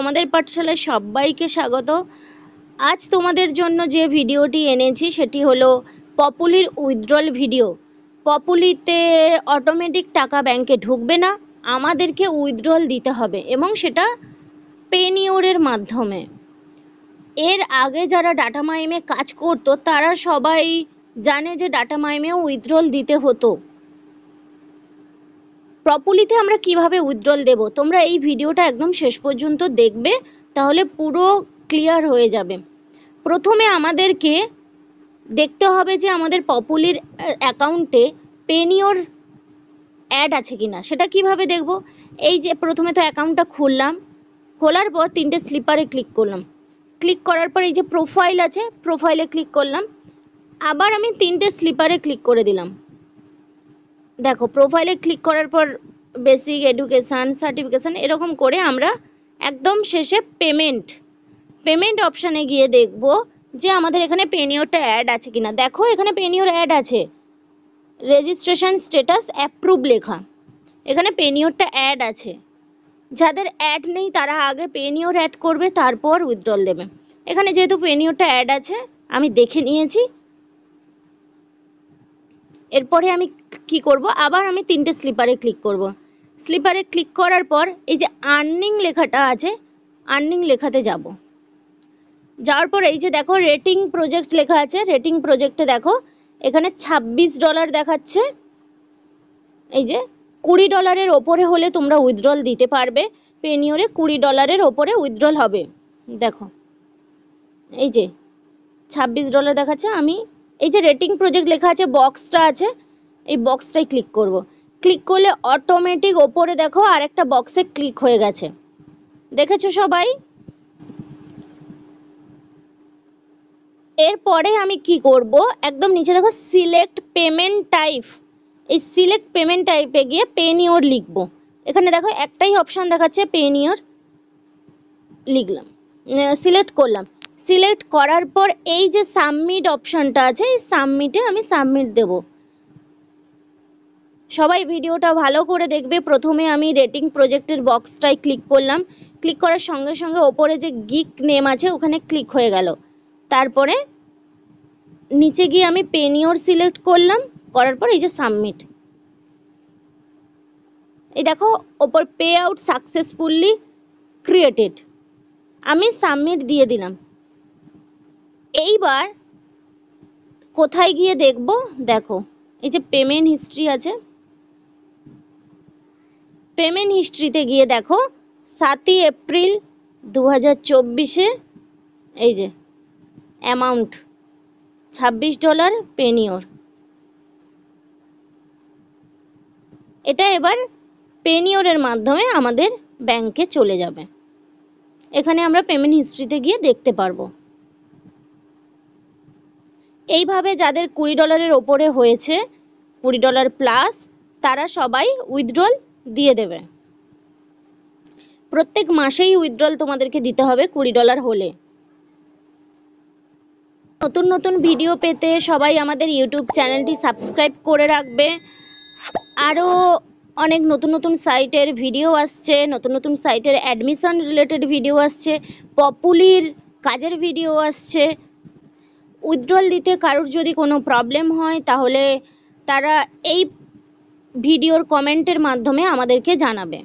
তোমাদের পাঠশালায় সবাইকে স্বাগত। আজ তোমাদের জন্য যে ভিডিওটি এনেছি সেটি হলো পপুলির উইথড্রল ভিডিও। পপুলিতে অটোমেটিক টাকা ব্যাংকে ঢুকবে না, আমাদেরকে উইথড্রল দিতে হবে এবং সেটা পেনিওরের মাধ্যমে। এর আগে যারা ডাটা মাইমে কাজ করতো তারা সবাই জানে যে ডাটা মাইমেও উইথড্রল দিতে হতো। পপুলিতে আমরা কিভাবে উইথড্রল দেব, তোমরা এই ভিডিওটা একদম শেষ পর্যন্ত দেখবে, তাহলে পুরো ক্লিয়ার হয়ে যাবে। প্রথমে আমাদেরকে দেখতে হবে যে আমাদের পপুলির অ্যাকাউন্টে পেনিওর অ্যাড আছে কিনা। সেটা কিভাবে দেখব? এই যে প্রথমে তো অ্যাকাউন্টটা খুললাম, খোলার পর তিনটে স্লিপারে ক্লিক করলাম, ক্লিক করার পর এই যে প্রোফাইল আছে, প্রোফাইলে ক্লিক করলাম, আবার আমি তিনটে স্লিপারে ক্লিক করে দিলাম। দেখো প্রোফাইলে ক্লিক করার পর বেসিক, এডুকেশান, সার্টিফিকেশান এরকম করে আমরা একদম শেষে পেমেন্ট অপশানে গিয়ে দেখব যে আমাদের এখানে পেনিওরটা অ্যাড আছে কিনা। দেখো এখানে পেনিওর অ্যাড আছে, রেজিস্ট্রেশন স্ট্যাটাস অ্যাপ্রুভ লেখা, এখানে পেনিওরটা অ্যাড আছে। যাদের অ্যাড নেই তারা আগে পেনিওর অ্যাড করবে, তারপর উইথড্রল দেবে। এখানে যেহেতু পেনিওরটা অ্যাড আছে আমি দেখে নিয়েছি। এরপরে আমি কি করব, আবার আমি তিনটে স্লিপারে ক্লিক করব। স্লিপারে ক্লিক করার পর এই যে আর্নিং লেখাটা আছে, আর্নিং লেখাতে যাব। যাওয়ার পর এই যে দেখো রেটিং প্রজেক্ট লেখা আছে, রেটিং প্রজেক্টে দেখো এখানে $26 দেখাচ্ছে। এই যে $20 ওপরে হলে তোমরা উইথড্রল দিতে পারবে, পেনিওরে $20 ওপরে উইথড্রল হবে। দেখো এই যে $26 দেখাচ্ছে। আমি এই যে রেটিং প্রজেক্ট লেখা আছে, বক্সটা আছে, এই বক্সটায় ক্লিক করব। ক্লিক করলে অটোমেটিক ওপরে দেখো আরেকটা বক্সে ক্লিক হয়ে গেছে, দেখেছো সবাই? এরপরে আমি কি করব, একদম নিচে দেখো সিলেক্ট পেমেন্ট টাইপ, এই সিলেক্ট পেমেন্ট টাইপে গিয়ে পেনিওর লিখব। এখানে দেখো একটাই অপশান দেখাচ্ছে পেনিওর, লিখলাম, সিলেক্ট করলাম। সিলেক্ট করার পর এই যে সাবমিট অপশানটা আছে, এই সাবমিটে আমি সাবমিট দেব। সবাই ভিডিওটা ভালো করে দেখবে। প্রথমে আমি রেটিং প্রজেক্টের বক্সটায় ক্লিক করলাম, ক্লিক করার সঙ্গে সঙ্গে ওপরে যে গিক নেম আছে ওখানে ক্লিক হয়ে গেল। তারপরে নিচে গিয়ে আমি পেনিওর সিলেক্ট করলাম, করার পর এই যে সাবমিট, এই দেখো ওপর পে আউট সাকসেসফুলি ক্রিয়েটেড, আমি সাবমিট দিয়ে দিলাম। এইবার কোথায় গিয়ে দেখব, দেখো এই যে পেমেন্ট হিস্ট্রি আছে, পেমেন্ট হিস্ট্রিতে গিয়ে দেখো 7 এপ্রিল 2024 এই যে অ্যামাউন্ট $26 পেনিওর। এটা এবার পেনিওরের মাধ্যমে আমাদের ব্যাংকে চলে যাবে। এখানে আমরা পেমেন্ট হিস্ট্রিতে গিয়ে দেখতে পারবো। এইভাবে যাদের $20 ওপরে হয়েছে, $20 প্লাস, তারা সবাই উইথড্রল দিয়ে দেবে। প্রত্যেক মাসেই উইথড্রল তোমাদেরকে দিতে হবে $20 হলে। নতুন নতুন ভিডিও পেতে সবাই আমাদের ইউটিউব চ্যানেলটি সাবস্ক্রাইব করে রাখবে। আরও অনেক নতুন নতুন সাইটের ভিডিও আসছে, নতুন নতুন সাইটের অ্যাডমিশন রিলেটেড ভিডিও আসছে, পপুলির কাজের ভিডিও আসছে। উইথড্রল দিতে কারোর যদি কোনো প্রবলেম হয় তাহলে তারা এই ভিডিওর কমেন্টের মাধ্যমে আমাদেরকে জানাবে।